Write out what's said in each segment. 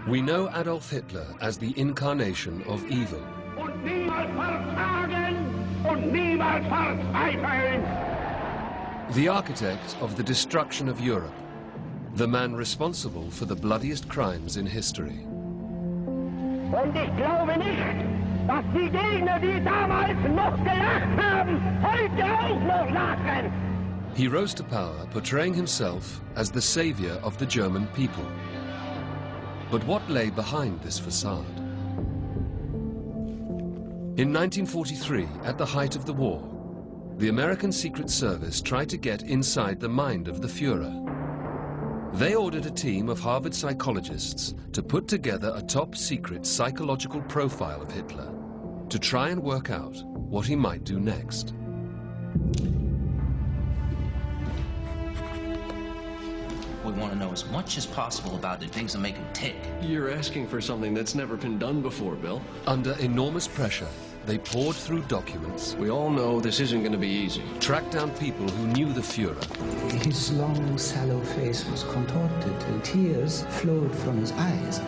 We know Adolf Hitler as the incarnation of evil. Und niemals verzagen und niemals verzweifeln. The architect of the destruction of Europe. The man responsible for the bloodiest crimes in history. Und ich glaube nicht, dass die Gegner, die damals noch gelacht haben, heute auch noch lachen. He rose to power portraying himself as the savior of the German people. But what lay behind this facade? In 1943, at the height of the war, the American Secret Service tried to get inside the mind of the Führer. They ordered a team of Harvard psychologists to put together a top-secret psychological profile of Hitler to try and work out what he might do next. We want to know as much as possible about the things that make him tick. You're asking for something that's never been done before, Bill. Under enormous pressure, they poured through documents. We all know this isn't going to be easy. Tracked down people who knew the Führer. His long, sallow face was contorted and tears flowed from his eyes.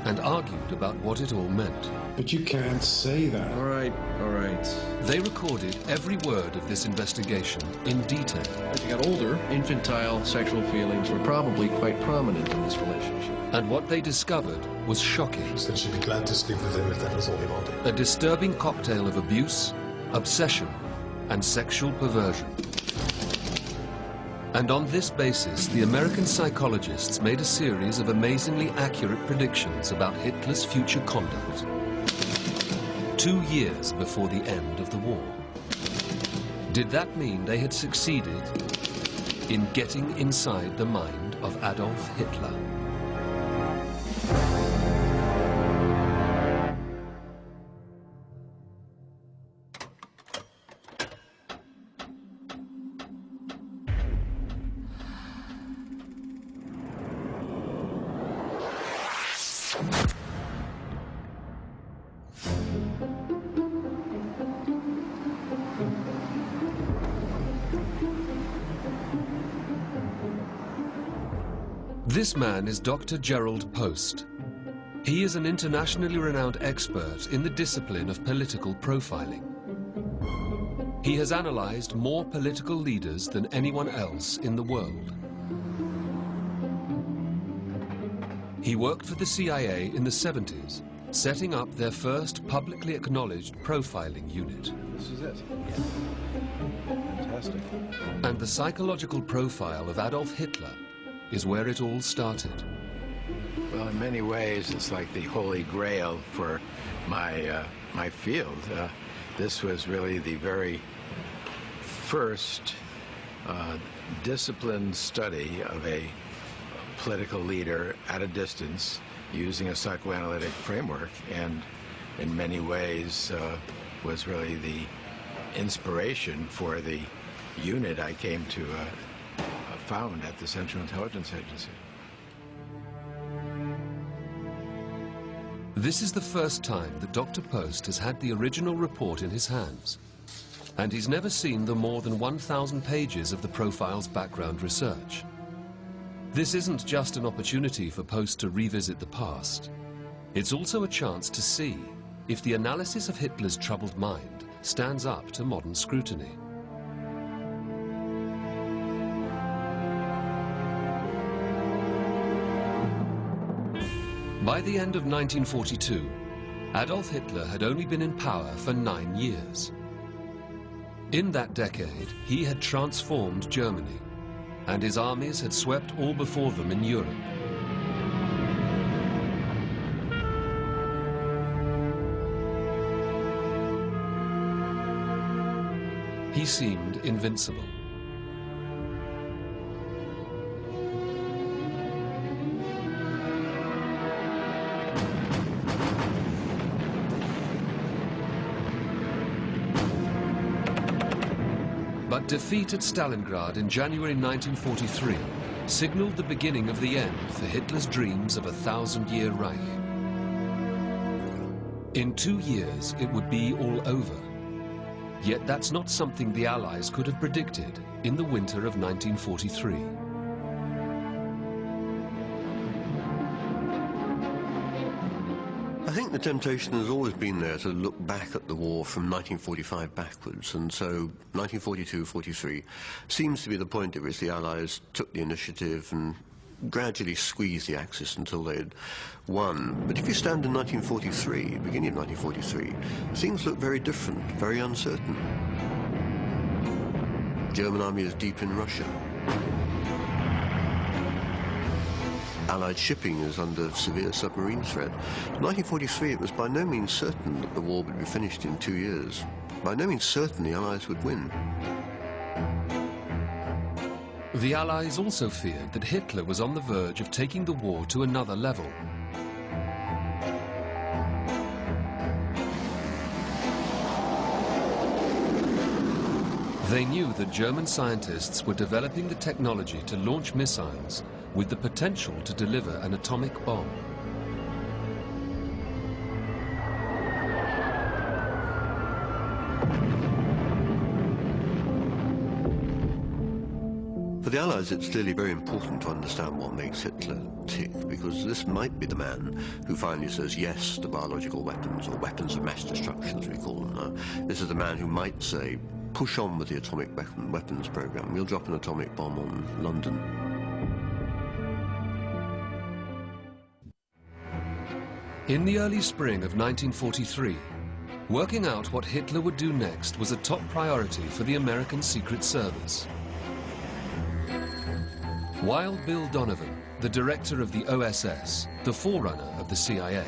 And argued about what it all meant. But you can't say that. All right, all right. They recorded every word of this investigation in detail. As you got older, infantile sexual feelings were probably quite prominent in this relationship. And what they discovered was shocking. She said she'd be glad to sleep with him if that was all he wanted. A disturbing cocktail of abuse, obsession, and sexual perversion. And on this basis, the American psychologists made a series of amazingly accurate predictions about Hitler's future conduct. 2 years before the end of the war. Did that mean they had succeeded in getting inside the mind of Adolf Hitler? This man is Dr. Gerald Post. He is an internationally renowned expert in the discipline of political profiling. He has analyzed more political leaders than anyone else in the world. He worked for the CIA in the 70s, setting up their first publicly acknowledged profiling unit. This is it. Fantastic. And the psychological profile of Adolf Hitler is where it all started. Well, in many ways, it's like the holy grail for my field. This was really the very first disciplined study of a political leader at a distance using a psychoanalytic framework, and in many ways was really the inspiration for the unit I came to found at the Central Intelligence Agency. This is the first time that Dr. Post has had the original report in his hands, and he's never seen the more than 1,000 pages of the profile's background research. This isn't just an opportunity for Post to revisit the past. It's also a chance to see if the analysis of Hitler's troubled mind stands up to modern scrutiny. By the end of 1942, Adolf Hitler had only been in power for 9 years. In that decade, he had transformed Germany, and his armies had swept all before them in Europe. He seemed invincible. But defeat at Stalingrad in January 1943 signaled the beginning of the end for Hitler's dreams of a 1,000-year Reich. In 2 years, it would be all over. Yet that's not something the Allies could have predicted in the winter of 1943. think the temptation has always been there to look back at the war from 1945 backwards, and so 1942-43 seems to be the point at which the Allies took the initiative and gradually squeezed the Axis until they'd won. But if you stand in 1943, beginning of 1943, things look very different, very uncertain. The German army is deep in Russia. Allied shipping is under severe submarine threat. In 1943, it was by no means certain that the war would be finished in 2 years. By no means certain the Allies would win. The Allies also feared that Hitler was on the verge of taking the war to another level. They knew that German scientists were developing the technology to launch missiles with the potential to deliver an atomic bomb. For the Allies, it's clearly very important to understand what makes Hitler tick, because this might be the man who finally says yes to biological weapons, or weapons of mass destruction, as we call them now. This is the man who might say, push on with the atomic weapons program. We'll drop an atomic bomb on London. In the early spring of 1943, working out what Hitler would do next was a top priority for the American Secret Service. Wild Bill Donovan, the director of the OSS, the forerunner of the CIA,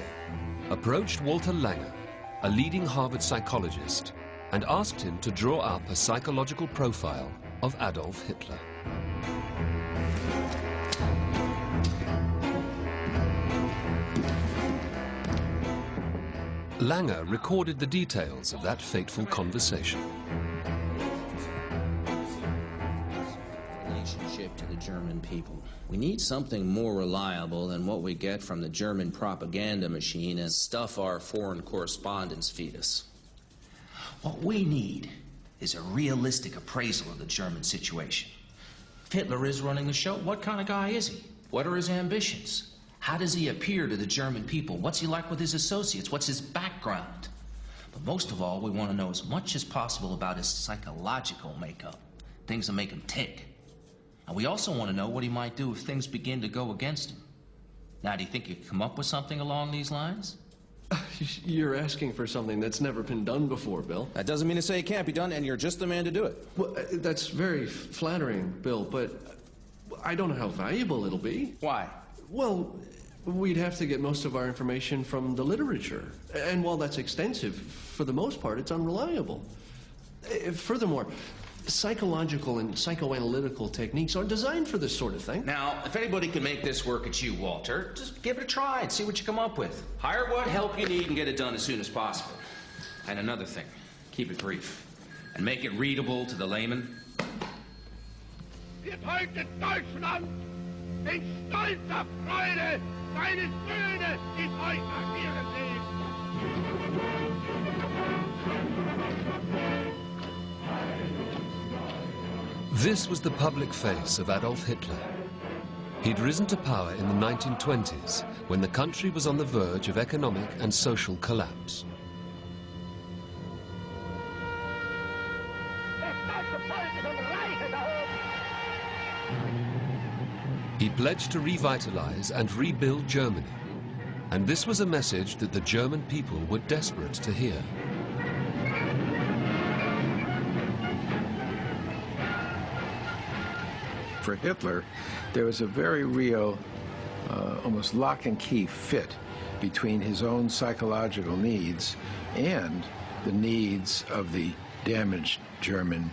approached Walter Langer, a leading Harvard psychologist, and asked him to draw up a psychological profile of Adolf Hitler. Langer recorded the details of that fateful conversation. Relationship to the German people. We need something more reliable than what we get from the German propaganda machine and stuff our foreign correspondents feed us. What we need is a realistic appraisal of the German situation. If Hitler is running the show, what kind of guy is he? What are his ambitions? How does he appear to the German people? What's he like with his associates? What's his background? But most of all, we want to know as much as possible about his psychological makeup, things that make him tick. And we also want to know what he might do if things begin to go against him. Now, do you think you could come up with something along these lines? You're asking for something that's never been done before, Bill. That doesn't mean to say it can't be done, and you're just the man to do it. Well, that's very flattering, Bill, but I don't know how valuable it'll be. Why? Well, we'd have to get most of our information from the literature. And while that's extensive, for the most part, it's unreliable. Furthermore, psychological and psychoanalytical techniques aren't designed for this sort of thing. Now, if anybody can make this work, it's you, Walter. Just give it a try and see what you come up with. Hire what help you need and get it done as soon as possible. And another thing, keep it brief. And make it readable to the layman. Wird heute Deutschland in stolzer Freude seine Söhne in euch agieren sehen. This was the public face of Adolf Hitler. He'd risen to power in the 1920s, when the country was on the verge of economic and social collapse. He pledged to revitalize and rebuild Germany, and this was a message that the German people were desperate to hear. For Hitler, there was a very real, almost lock and key fit between his own psychological needs and the needs of the damaged German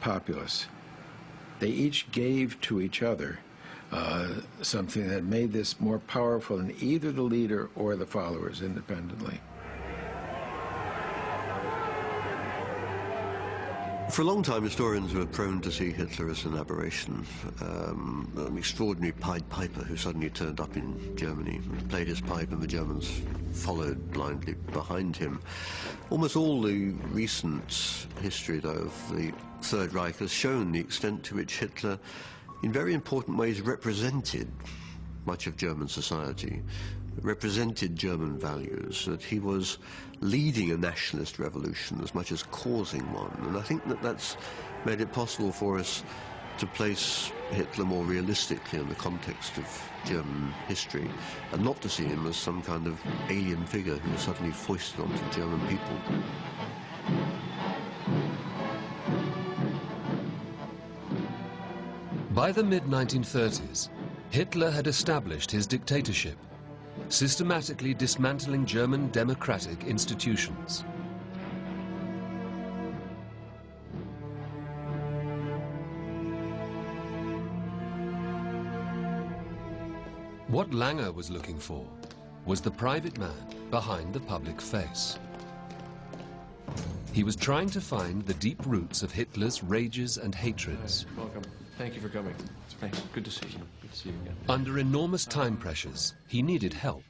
populace. They each gave to each other something that made this more powerful than either the leader or the followers independently. For a long time, historians were prone to see Hitler as an aberration, an extraordinary Pied Piper who suddenly turned up in Germany, played his pipe, and the Germans followed blindly behind him. Almost all the recent history, though, of the Third Reich has shown the extent to which Hitler, in very important ways, represented much of German society. represented German values, that he was leading a nationalist revolution as much as causing one. And I think that that's made it possible for us to place Hitler more realistically in the context of German history, and not to see him as some kind of alien figure who was suddenly foisted onto the German people. By the mid-1930s, Hitler had established his dictatorship, systematically dismantling German democratic institutions. What Lange was looking for was the private man behind the public face. He was trying to find the deep roots of Hitler's rages and hatreds. Welcome. Thank you for coming. Thanks. Good to see you. Good to see you again. Under enormous time pressures, he needed help.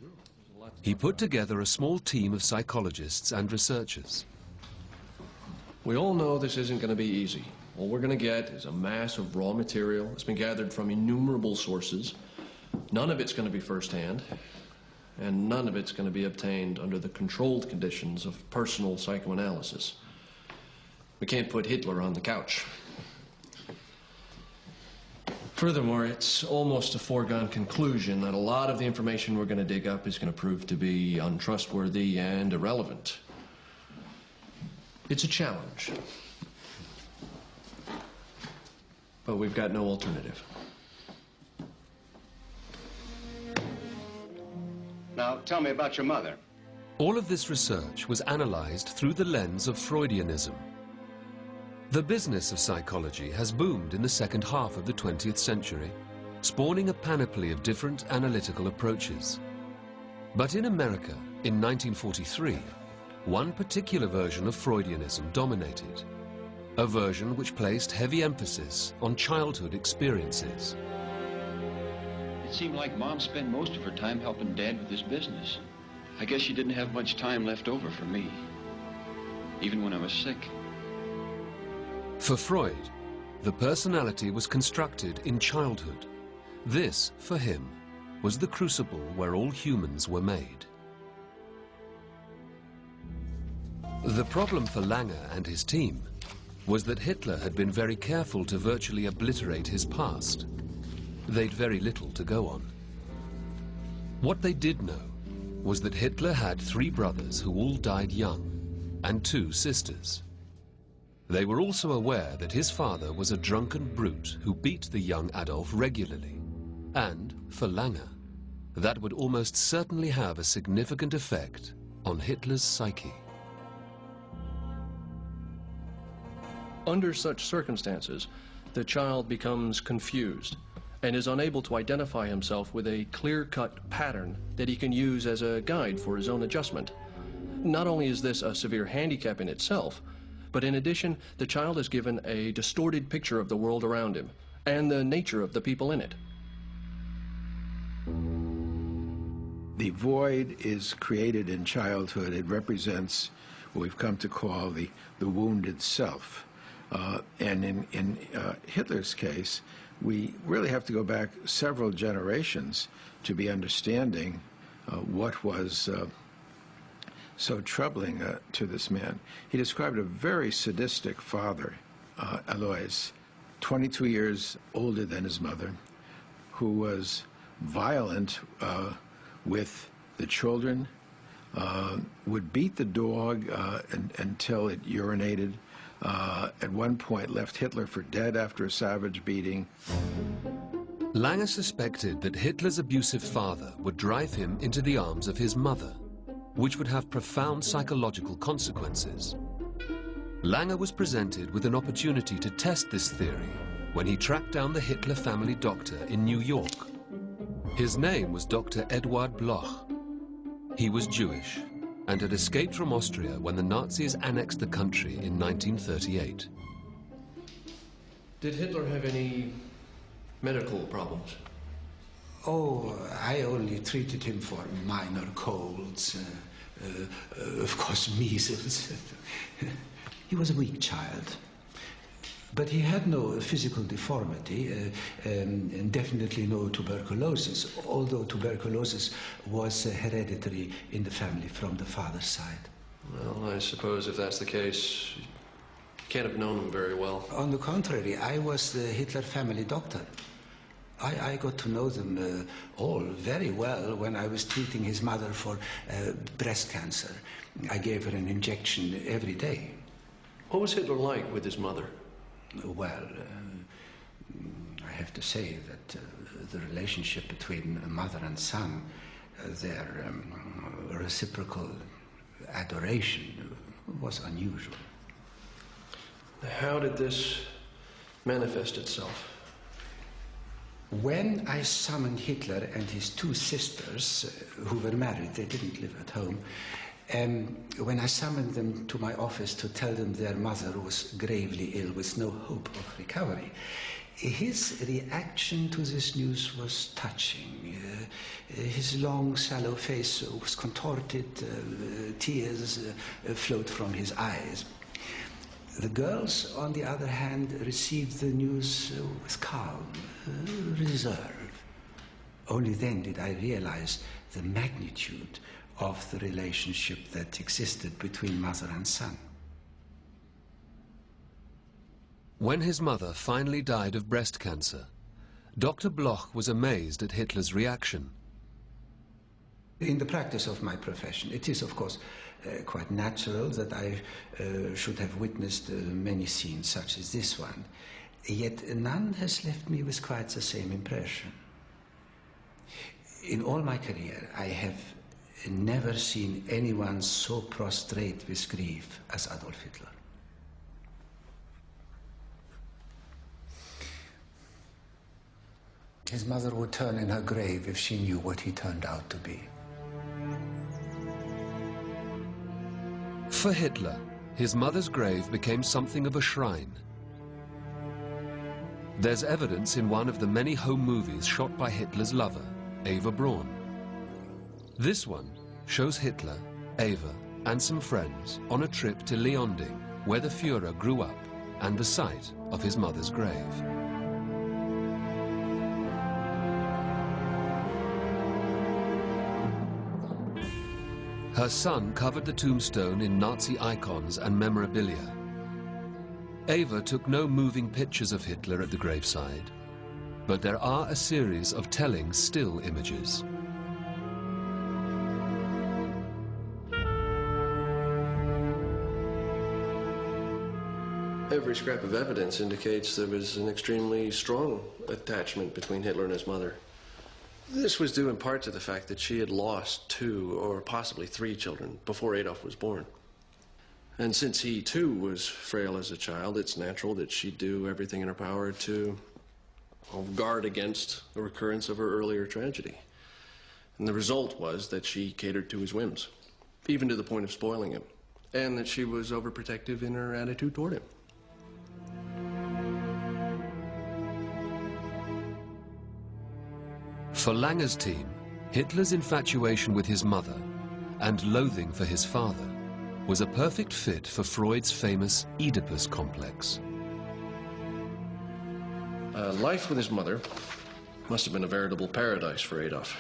He put together a small team of psychologists and researchers. We all know this isn't going to be easy. All we're going to get is a mass of raw material that's been gathered from innumerable sources. None of it's going to be firsthand, and none of it's going to be obtained under the controlled conditions of personal psychoanalysis. We can't put Hitler on the couch. Furthermore, it's almost a foregone conclusion that a lot of the information we're going to dig up is going to prove to be untrustworthy and irrelevant. It's a challenge. But we've got no alternative. Now, tell me about your mother. All of this research was analyzed through the lens of Freudianism. The business of psychology has boomed in the second half of the 20th century, spawning a panoply of different analytical approaches. But in America, in 1943, one particular version of Freudianism dominated, a version which placed heavy emphasis on childhood experiences. It seemed like Mom spent most of her time helping Dad with his business. I guess she didn't have much time left over for me, even when I was sick. For Freud, the personality was constructed in childhood. This, for him, was the crucible where all humans were made. The problem for Lange and his team was that Hitler had been very careful to virtually obliterate his past. They'd very little to go on. What they did know was that Hitler had 3 brothers who all died young, and 2 sisters. They were also aware that his father was a drunken brute who beat the young Adolf regularly. And, for Lange, that would almost certainly have a significant effect on Hitler's psyche. Under such circumstances, the child becomes confused and is unable to identify himself with a clear-cut pattern that he can use as a guide for his own adjustment. Not only is this a severe handicap in itself, but in addition, the child is given a distorted picture of the world around him and the nature of the people in it. The void is created in childhood. It represents what we've come to call the wounded self. And in Hitler's case, we really have to go back several generations to be understanding what was so troubling to this man. He described a very sadistic father, Alois, 22 years older than his mother, who was violent with the children, would beat the dog until it urinated, at one point left Hitler for dead after a savage beating. Lange suspected that Hitler's abusive father would drive him into the arms of his mother, which would have profound psychological consequences. Lange was presented with an opportunity to test this theory when he tracked down the Hitler family doctor in New York. His name was Dr. Eduard Bloch. He was Jewish and had escaped from Austria when the Nazis annexed the country in 1938. Did Hitler have any medical problems? Oh, I only treated him for minor colds, of course measles. He was a weak child. But he had no physical deformity, and definitely no tuberculosis, although tuberculosis was hereditary in the family from the father's side. Well, I suppose if that's the case, you can't have known him very well. On the contrary, I was the Hitler family doctor. I got to know them all very well when I was treating his mother for breast cancer. I gave her an injection every day. What was Hitler like with his mother? Well, I have to say that the relationship between a mother and son, their reciprocal adoration was unusual. How did this manifest itself? When I summoned Hitler and his two sisters, who were married, they didn't live at home, when I summoned them to my office to tell them their mother was gravely ill with no hope of recovery, his reaction to this news was touching. His long, sallow face was contorted, tears flowed from his eyes. The girls, on the other hand, received the news with calm, reserve. Only then did I realize the magnitude of the relationship that existed between mother and son. When his mother finally died of breast cancer, Dr. Bloch was amazed at Hitler's reaction. In the practice of my profession, it is, of course, quite natural that I should have witnessed many scenes such as this one. Yet none has left me with quite the same impression. In all my career, I have never seen anyone so prostrate with grief as Adolf Hitler. His mother would turn in her grave if she knew what he turned out to be. For Hitler, his mother's grave became something of a shrine. There's evidence in one of the many home movies shot by Hitler's lover, Eva Braun. This one shows Hitler, Eva, and some friends on a trip to Leonding, where the Führer grew up, and the site of his mother's grave. Her son covered the tombstone in Nazi icons and memorabilia. Eva took no moving pictures of Hitler at the graveside, but there are a series of telling still images. Every scrap of evidence indicates there was an extremely strong attachment between Hitler and his mother. This was due in part to the fact that she had lost 2 or possibly 3 children before Adolf was born. And since he, too, was frail as a child, it's natural that she'd do everything in her power to guard against the recurrence of her earlier tragedy. And the result was that she catered to his whims, even to the point of spoiling him, and that she was overprotective in her attitude toward him. For Langer's team, Hitler's infatuation with his mother and loathing for his father was a perfect fit for Freud's famous Oedipus complex. Life with his mother must have been a veritable paradise for Adolf,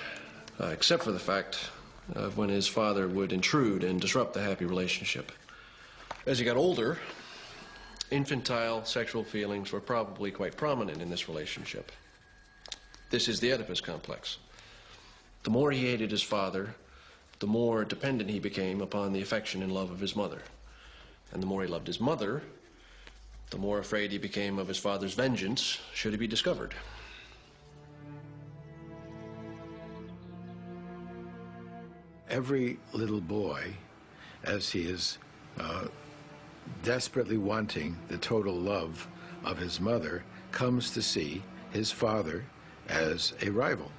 except for the fact of when his father would intrude and disrupt the happy relationship. As he got older, infantile sexual feelings were probably quite prominent in this relationship. This is the Oedipus complex. The more he hated his father, the more dependent he became upon the affection and love of his mother. And the more he loved his mother, the more afraid he became of his father's vengeance should he be discovered. Every little boy, as he is desperately wanting the total love of his mother, comes to see his father as a rival.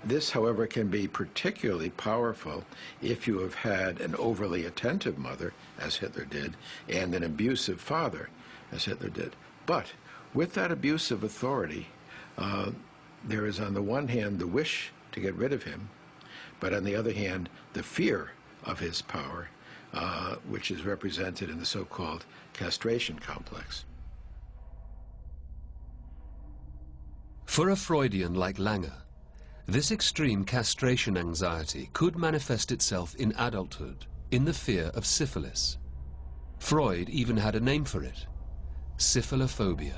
This, however, can be particularly powerful if you have had an overly attentive mother, as Hitler did, and an abusive father, as Hitler did. But with that abusive authority, there is on the one hand the wish to get rid of him, but on the other hand, the fear of his power, which is represented in the so-called castration complex. For a Freudian like Langer, this extreme castration anxiety could manifest itself in adulthood in the fear of syphilis. Freud even had a name for it: syphiliphobia.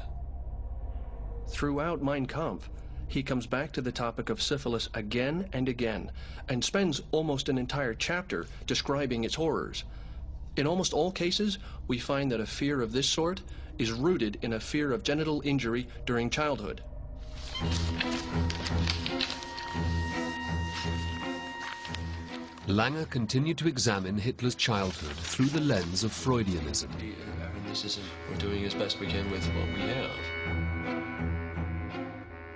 Throughout Mein Kampf, he comes back to the topic of syphilis again and again, and spends almost an entire chapter describing its horrors. In almost all cases, we find that a fear of this sort is rooted in a fear of genital injury during childhood. Langer continued to examine Hitler's childhood through the lens of Freudianism. We're doing as best we can with what we have.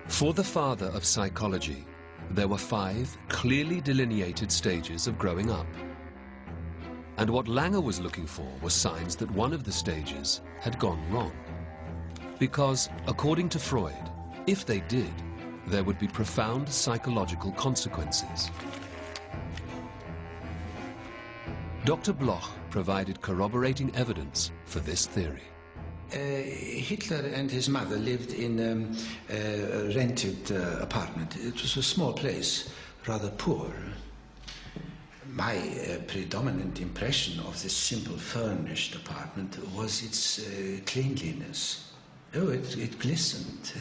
For the father of psychology, there were 5 clearly delineated stages of growing up. And what Langer was looking for was signs that one of the stages had gone wrong. Because, according to Freud, if they did, there would be profound psychological consequences. Dr. Bloch provided corroborating evidence for this theory. Hitler and his mother lived in a rented apartment. It was a small place, rather poor. My predominant impression of this simple furnished apartment was its cleanliness. Oh, it glistened.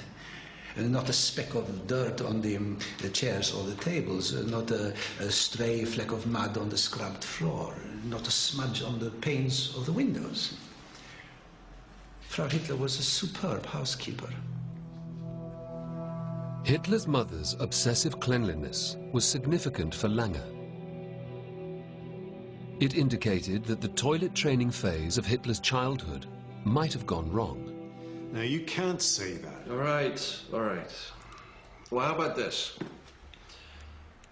Not a speck of dirt on the chairs or the tables, not a stray fleck of mud on the scrubbed floor, not a smudge on the panes of the windows. Frau Hitler was a superb housekeeper. Hitler's mother's obsessive cleanliness was significant for Langer. It indicated that the toilet training phase of Hitler's childhood might have gone wrong. Now, you can't say that. All right. Well, how about this?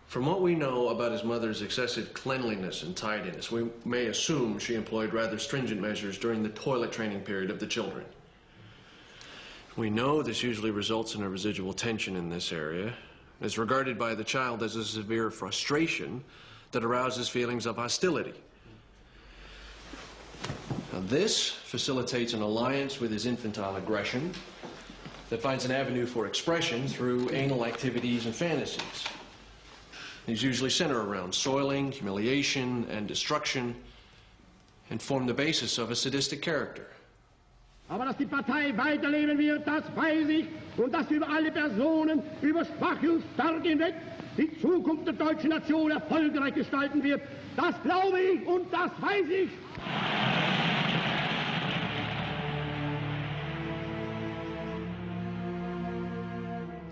From what we know about his mother's excessive cleanliness and tidiness, we may assume she employed rather stringent measures during the toilet training period of the children. We know this usually results in a residual tension in this area. It's regarded by the child as a severe frustration that arouses feelings of hostility. Now, this facilitates an alliance with his infantile aggression that finds an avenue for expression through anal activities and fantasies. These usually center around soiling, humiliation, and destruction, and form the basis of a sadistic character. Aber dass die Partei weiterleben wird, das weiß ich, und dass über alle Personen, über Schwache und Starke hinweg die Zukunft der deutschen Nation erfolgreich gestalten wird, das glaube ich und das weiß ich.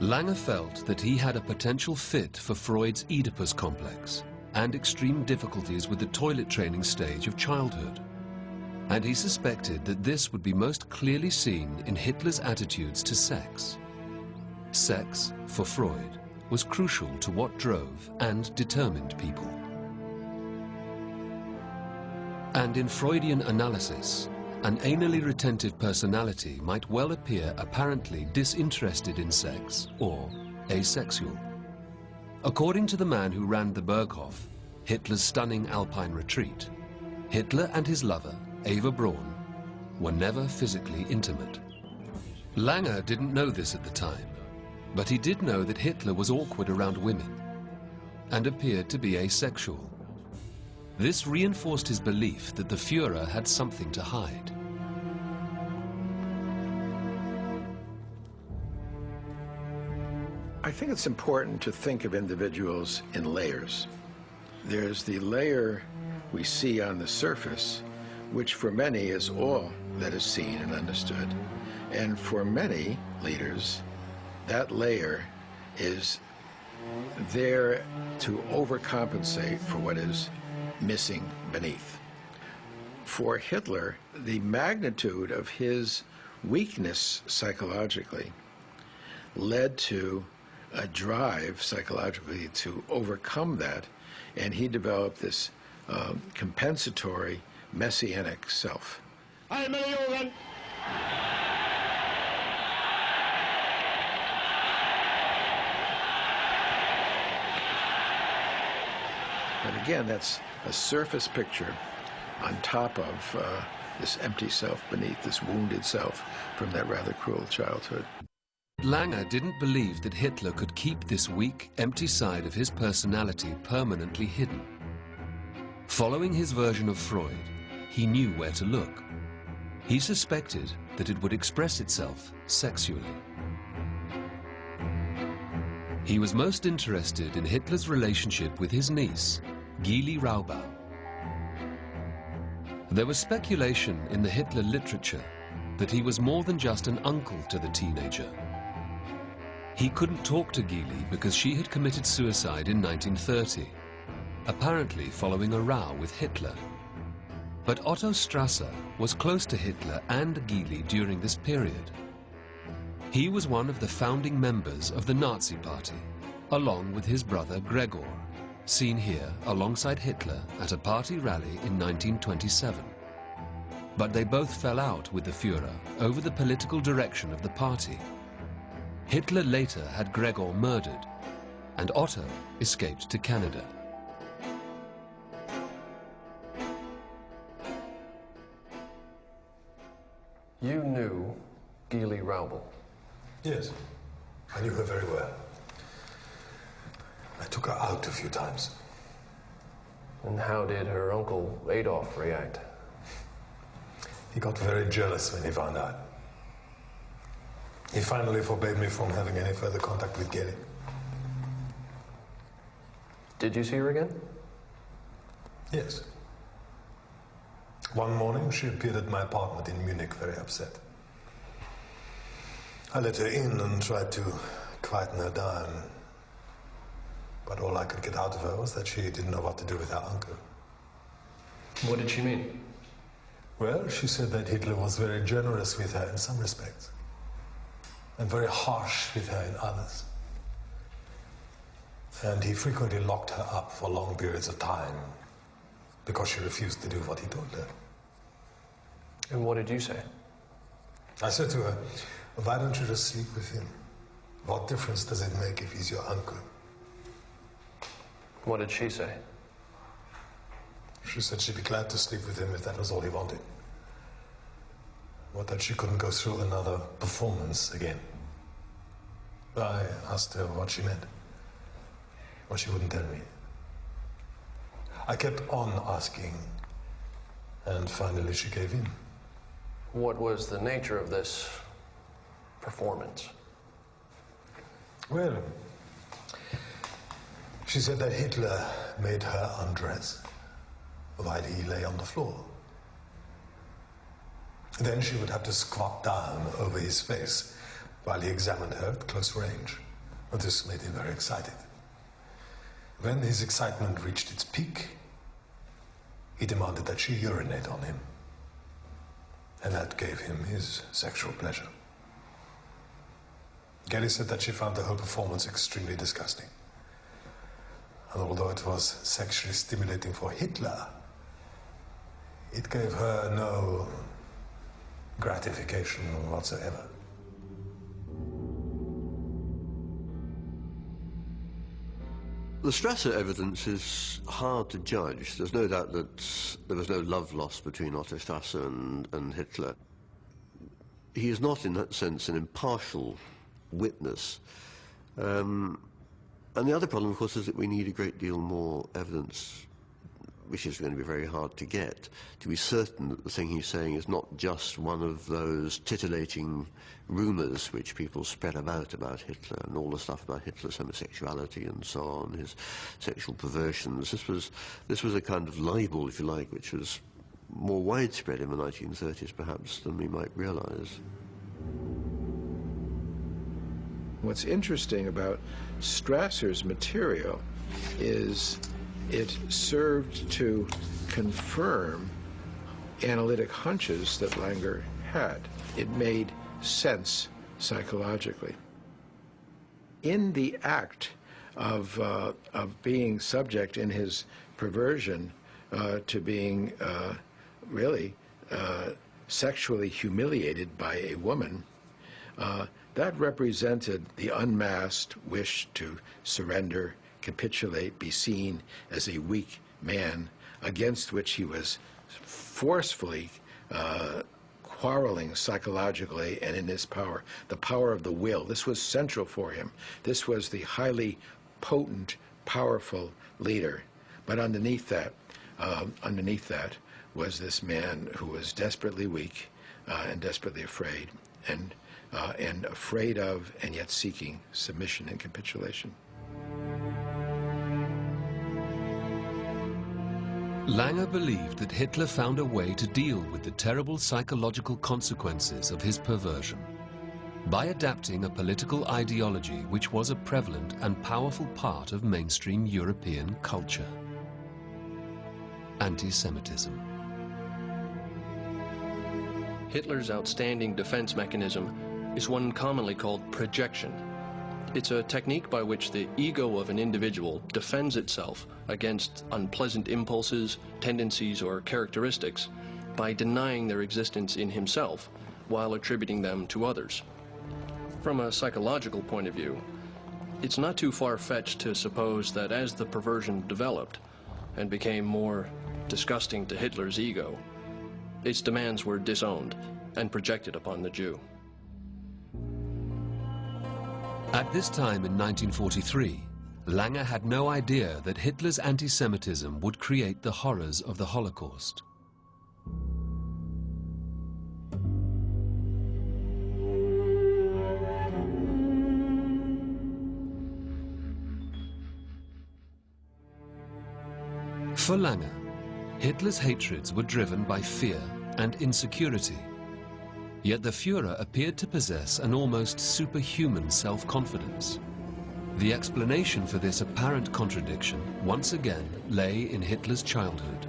Langer felt that he had a potential fit for Freud's Oedipus complex and extreme difficulties with the toilet training stage of childhood. And he suspected that this would be most clearly seen in Hitler's attitudes to sex. Sex, for Freud, was crucial to what drove and determined people. And in Freudian analysis, an anally retentive personality might well appear apparently disinterested in sex or asexual. According to the man who ran the Berghof, Hitler's stunning Alpine retreat, Hitler and his lover, Eva Braun, were never physically intimate. Langer didn't know this at the time, but he did know that Hitler was awkward around women and appeared to be asexual. This reinforced his belief that the Führer had something to hide. I think it's important to think of individuals in layers. There's the layer we see on the surface, which for many is all that is seen and understood. And for many leaders, that layer is there to overcompensate for what is missing beneath. For Hitler, the magnitude of his weakness psychologically led to a drive psychologically to overcome that, and he developed this compensatory messianic self. But again, that's a surface picture on top of this empty self beneath, this wounded self from that rather cruel childhood. Langer didn't believe that Hitler could keep this weak, empty side of his personality permanently hidden. Following his version of Freud, he knew where to look. He suspected that it would express itself sexually. He was most interested in Hitler's relationship with his niece, Gyli Raubal. There was speculation in the Hitler literature that he was more than just an uncle to the teenager. He couldn't talk to Gyli because she had committed suicide in 1930, apparently following a row with Hitler. But Otto Strasser was close to Hitler and Gyli during this period. He was one of the founding members of the Nazi Party, along with his brother Gregor, seen here alongside Hitler at a party rally in 1927. But they both fell out with the Führer over the political direction of the party. Hitler later had Gregor murdered, and Otto escaped to Canada. You knew Gyli Raubal? Yes, I knew her very well. I took her out a few times. And how did her uncle Adolf react? He got very jealous when he found out. He finally forbade me from having any further contact with Gyli. Did you see her again? Yes. One morning, she appeared at my apartment in Munich, very upset. I let her in and tried to quieten her down. But all I could get out of her was that she didn't know what to do with her uncle. What did she mean? Well, she said that Hitler was very generous with her in some respects, and very harsh with her in others. And he frequently locked her up for long periods of time because she refused to do what he told her. And what did you say? I said to her, why don't you just sleep with him? What difference does it make if he's your uncle? What did she say? She said she'd be glad to sleep with him if that was all he wanted. But that she couldn't go through another performance again. I asked her what she meant. But she wouldn't tell me. I kept on asking, and finally she gave in. What was the nature of this performance? Well, she said that Hitler made her undress while he lay on the floor. Then she would have to squat down over his face while he examined her at close range. Well, this made him very excited. When his excitement reached its peak, he demanded that she urinate on him. And that gave him his sexual pleasure. Gyli said that she found the whole performance extremely disgusting. And although it was sexually stimulating for Hitler, it gave her no gratification whatsoever. The Strasser evidence is hard to judge. There's no doubt that there was no love lost between Otto Strasser and Hitler. He is not, in that sense, an impartial witness. And the other problem, of course, is that we need a great deal more evidence, which is going to be very hard to get, to be certain that the thing he's saying is not just one of those titillating rumours which people spread about Hitler, and all the stuff about Hitler's homosexuality and so on, his sexual perversions. This was a kind of libel, if you like, which was more widespread in the 1930s, perhaps, than we might realise. What's interesting about Strasser's material is it served to confirm analytic hunches that Langer had. It made sense psychologically. In the act of being subject in his perversion to being really sexually humiliated by a woman, that represented the unmasked wish to surrender, capitulate, be seen as a weak man against which he was forcefully quarreling psychologically and in his power, the power of the will. This was central for him. This was the highly potent, powerful leader. But underneath that was this man who was desperately weak and desperately afraid, and afraid of and yet seeking submission and capitulation. Lange believed that Hitler found a way to deal with the terrible psychological consequences of his perversion by adapting a political ideology which was a prevalent and powerful part of mainstream European culture: anti-Semitism. Hitler's outstanding defense mechanism is one commonly called projection. It's a technique by which the ego of an individual defends itself against unpleasant impulses, tendencies, or characteristics by denying their existence in himself while attributing them to others. From a psychological point of view, it's not too far-fetched to suppose that as the perversion developed and became more disgusting to Hitler's ego, its demands were disowned and projected upon the Jew. At this time in 1943, Lange had no idea that Hitler's anti-Semitism would create the horrors of the Holocaust. For Lange, Hitler's hatreds were driven by fear and insecurity. Yet the Führer appeared to possess an almost superhuman self-confidence. The explanation for this apparent contradiction once again lay in Hitler's childhood.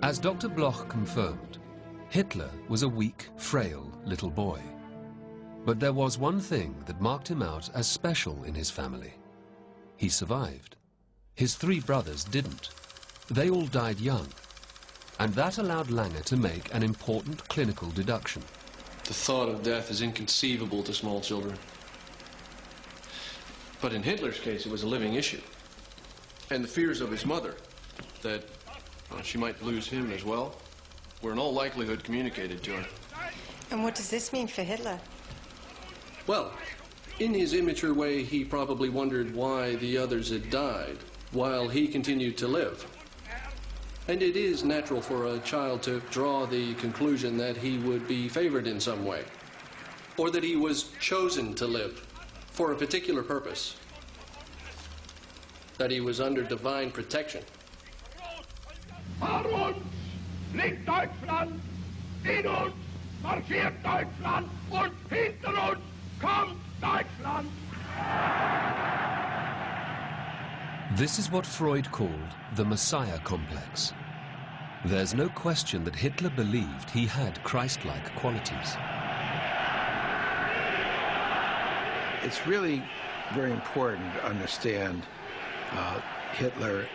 As Dr. Bloch confirmed, Hitler was a weak, frail little boy. But there was one thing that marked him out as special in his family. He survived. His three brothers didn't. They all died young. And that allowed Lange to make an important clinical deduction. The thought of death is inconceivable to small children. But in Hitler's case, it was a living issue. And the fears of his mother, that she might lose him as well, were in all likelihood communicated to her. And what does this mean for Hitler? Well, in his immature way, he probably wondered why the others had died, while he continued to live. And it is natural for a child to draw the conclusion that he would be favored in some way, or that he was chosen to live for a particular purpose, that he was under divine protection. Vor uns liegt Deutschland, in uns marschiert Deutschland und hinter uns kommt Deutschland. This is what Freud called the Messiah complex. There's no question that Hitler believed he had Christ-like qualities. It's really very important to understand Hitler,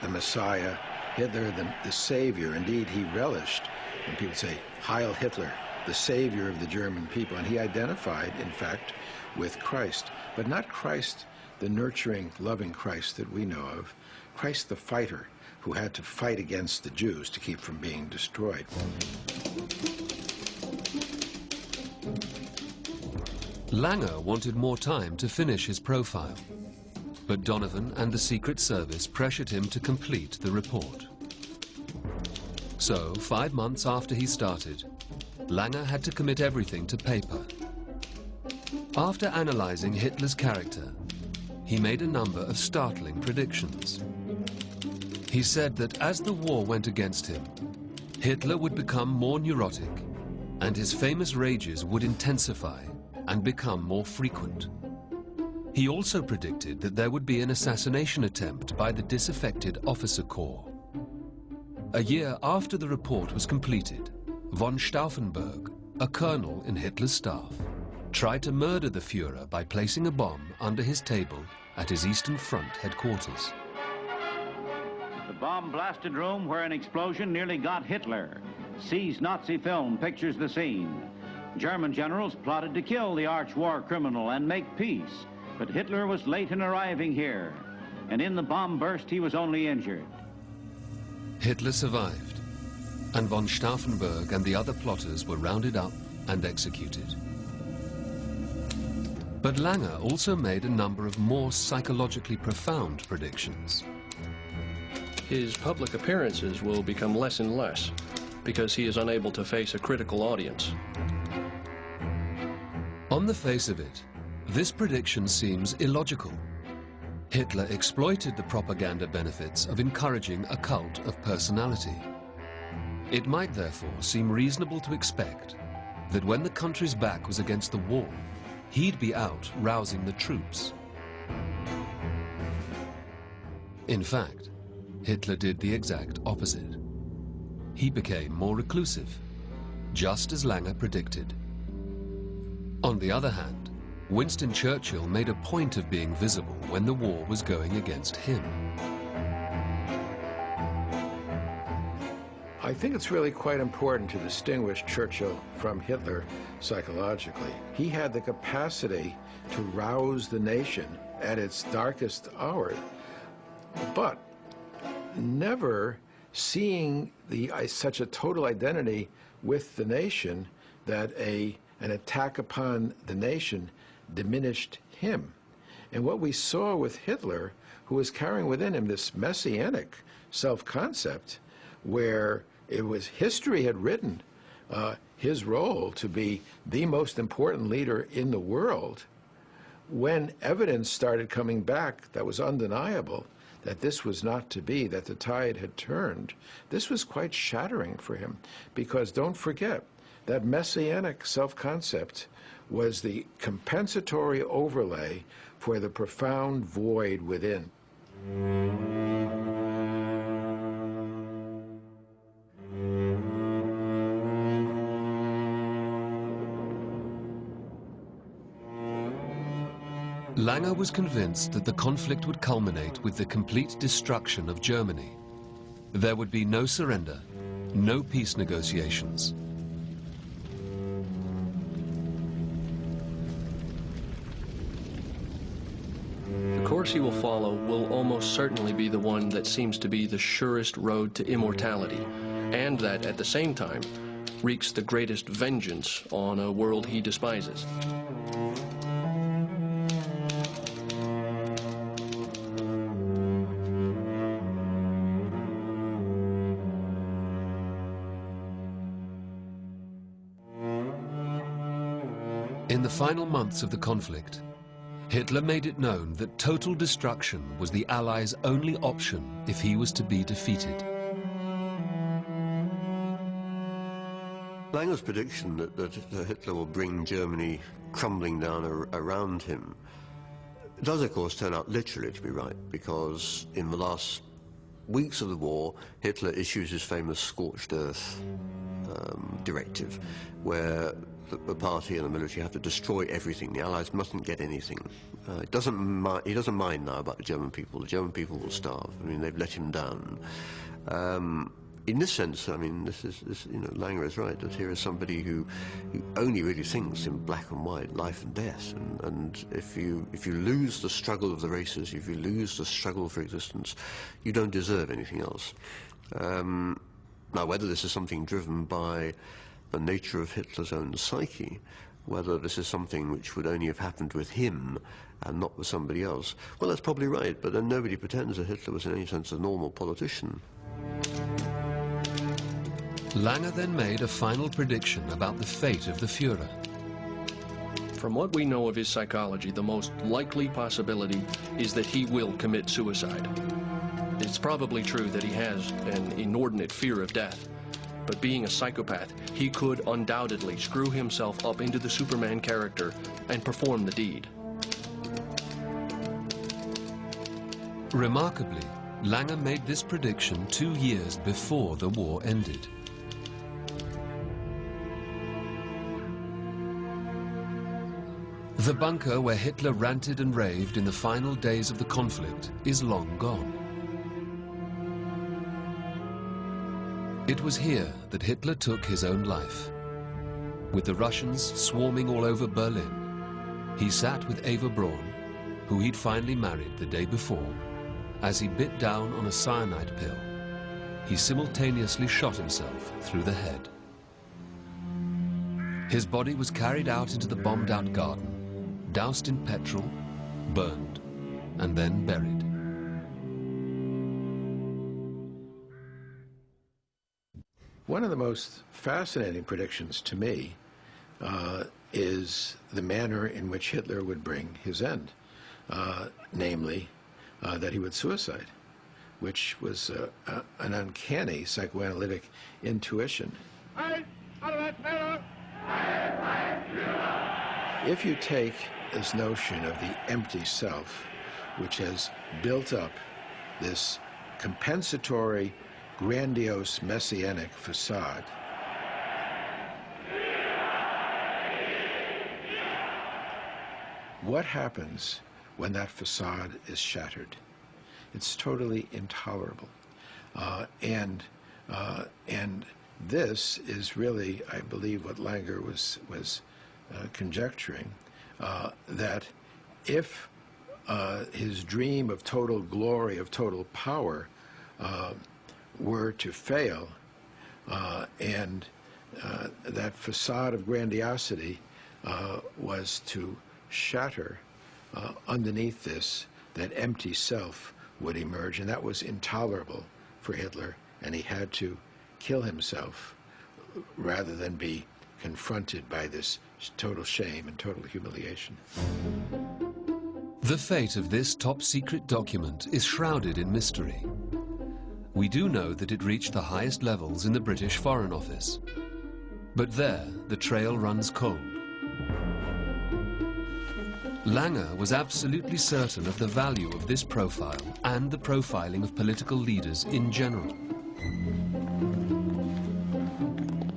the Messiah, Hitler, the Savior. Indeed, he relished when people say, Heil Hitler, the Savior of the German people. And he identified, in fact, with Christ. But not Christ, the nurturing, loving Christ that we know of. Christ the fighter, who had to fight against the Jews to keep from being destroyed. Lange wanted more time to finish his profile, but Donovan and the Secret Service pressured him to complete the report. So, 5 months after he started, Lange had to commit everything to paper. After analyzing Hitler's character, he made a number of startling predictions. He said that as the war went against him, Hitler would become more neurotic, and his famous rages would intensify and become more frequent. He also predicted that there would be an assassination attempt by the disaffected officer corps. A year after the report was completed, von Stauffenberg, a colonel in Hitler's staff, tried to murder the Führer by placing a bomb under his table at his Eastern Front headquarters. The bomb-blasted room where an explosion nearly got Hitler. See's Nazi film pictures the scene. German generals plotted to kill the arch-war criminal and make peace, but Hitler was late in arriving here, and in the bomb burst he was only injured. Hitler survived, and von Stauffenberg and the other plotters were rounded up and executed. But Langer also made a number of more psychologically profound predictions. His public appearances will become less and less because he is unable to face a critical audience. On the face of it, this prediction seems illogical. Hitler exploited the propaganda benefits of encouraging a cult of personality. It might therefore seem reasonable to expect that when the country's back was against the wall, he'd be out rousing the troops. In fact, Hitler did the exact opposite. He became more reclusive, just as Langer predicted. On the other hand, Winston Churchill made a point of being visible when the war was going against him. I think it's really quite important to distinguish Churchill from Hitler psychologically. He had the capacity to rouse the nation at its darkest hour, but never seeing such a total identity with the nation that an attack upon the nation diminished him. And what we saw with Hitler, who was carrying within him this messianic self-concept, where it was history had written his role to be the most important leader in the world, when evidence started coming back that was undeniable, that this was not to be, that the tide had turned, this was quite shattering for him. Because don't forget, that messianic self-concept was the compensatory overlay for the profound void within. Langer was convinced that the conflict would culminate with the complete destruction of Germany. There would be no surrender, no peace negotiations. The course he will follow will almost certainly be the one that seems to be the surest road to immortality, and that, at the same time, wreaks the greatest vengeance on a world he despises. In the final months of the conflict, Hitler made it known that total destruction was the Allies' only option if he was to be defeated. Langer's prediction that Hitler will bring Germany crumbling down around him does, of course, turn out literally to be right, because in the last weeks of the war, Hitler issues his famous scorched earth directive, where the party and the military have to destroy everything. The Allies mustn't get anything. He doesn't mind now about the German people. The German people will starve. I mean, they've let him down. In this sense, I mean, Langer is right, that here is somebody who only really thinks in black and white, life and death. And if you lose the struggle of the races, if you lose the struggle for existence, you don't deserve anything else. Now, whether this is something driven by the nature of Hitler's own psyche, whether this is something which would only have happened with him and not with somebody else, well, that's probably right, but then nobody pretends that Hitler was in any sense a normal politician. Langer then made a final prediction about the fate of the Führer. From what we know of his psychology, the most likely possibility is that he will commit suicide. It's probably true that he has an inordinate fear of death, but being a psychopath, he could undoubtedly screw himself up into the Superman character and perform the deed. Remarkably, Langer made this prediction 2 years before the war ended. The bunker where Hitler ranted and raved in the final days of the conflict is long gone. It was here that Hitler took his own life. With the Russians swarming all over Berlin, he sat with Eva Braun, who he'd finally married the day before, as he bit down on a cyanide pill he simultaneously shot himself through the head. His body was carried out into the bombed-out garden, doused in petrol, burned, and then buried. One of the most fascinating predictions to me is the manner in which Hitler would bring his end, namely that he would suicide, which was an uncanny psychoanalytic intuition. If you take this notion of the empty self, which has built up this compensatory, grandiose, messianic facade, what happens when that facade is shattered? It's totally intolerable. And this is really, I believe, what Langer was conjecturing, that if his dream of total glory, of total power, were to fail, and that facade of grandiosity was to shatter, underneath this, that empty self would emerge, and that was intolerable for Hitler, and he had to kill himself rather than be confronted by this total shame and total humiliation. The fate of this top-secret document is shrouded in mystery. We do know that it reached the highest levels in the British Foreign Office. But there, the trail runs cold. Langer was absolutely certain of the value of this profile and the profiling of political leaders in general.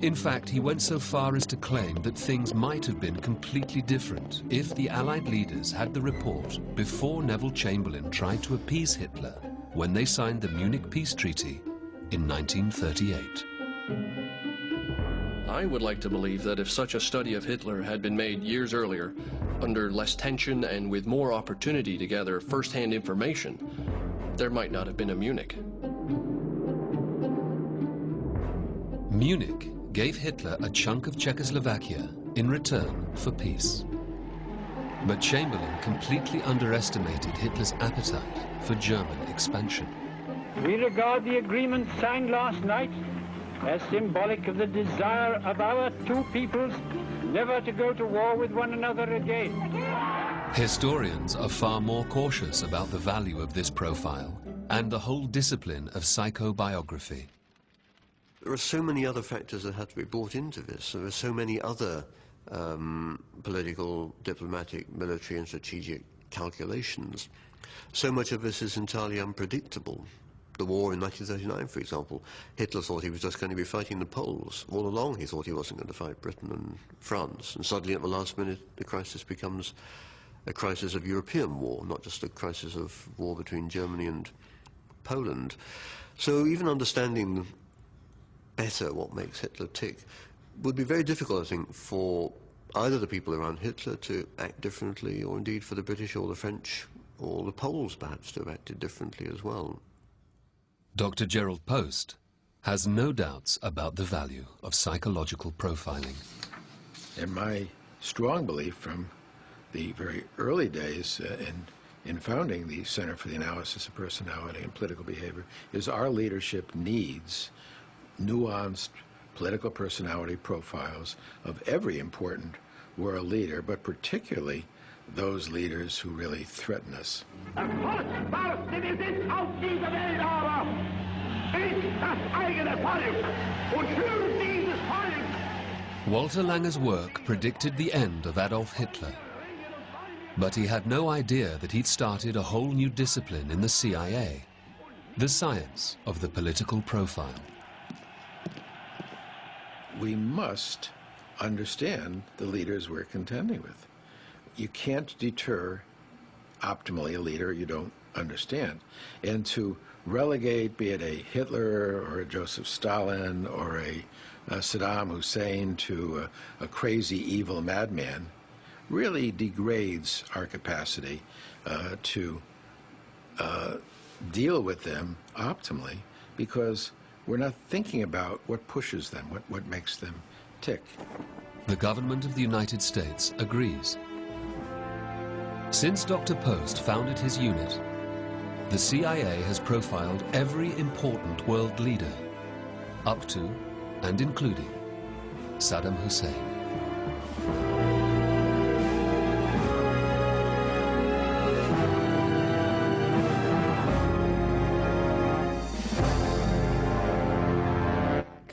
In fact, he went so far as to claim that things might have been completely different if the Allied leaders had the report before Neville Chamberlain tried to appease Hitler when they signed the Munich Peace Treaty in 1938. I would like to believe that if such a study of Hitler had been made years earlier, under less tension and with more opportunity to gather first-hand information, there might not have been a Munich. Munich gave Hitler a chunk of Czechoslovakia in return for peace. But Chamberlain completely underestimated Hitler's appetite for German expansion. We regard the agreement signed last night as symbolic of the desire of our two peoples never to go to war with one another again. Historians are far more cautious about the value of this profile and the whole discipline of psychobiography. There are so many other factors that have to be brought into this. There are so many other political, diplomatic, military and strategic calculations. So much of this is entirely unpredictable. The war in 1939, for example, Hitler thought he was just going to be fighting the Poles. All along he thought he wasn't going to fight Britain and France. And suddenly at the last minute the crisis becomes a crisis of European war, not just a crisis of war between Germany and Poland. So even understanding better what makes Hitler tick would be very difficult, I think, for either the people around Hitler to act differently, or indeed for the British or the French or the Poles perhaps to have acted differently as well. Dr. Gerald Post has no doubts about the value of psychological profiling. And my strong belief from the very early days in founding the Center for the Analysis of Personality and Political Behavior is our leadership needs nuanced political personality profiles of every important world leader, but particularly those leaders who really threaten us. Walter Langer's work predicted the end of Adolf Hitler. But he had no idea that he'd started a whole new discipline in the CIA, the science of the political profile. We must understand the leaders we're contending with. You can't deter optimally a leader you don't understand. And to relegate, be it a Hitler or a Joseph Stalin or a Saddam Hussein, to a crazy, evil madman, really degrades our capacity to deal with them optimally, because we're not thinking about what pushes them, what makes them tick. The government of the United States agrees. Since Dr. Post founded his unit, the CIA has profiled every important world leader, up to and including Saddam Hussein.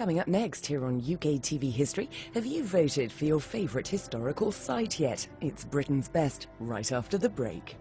Coming up next here on UK TV History, have you voted for your favourite historical site yet? It's Britain's Best, right after the break.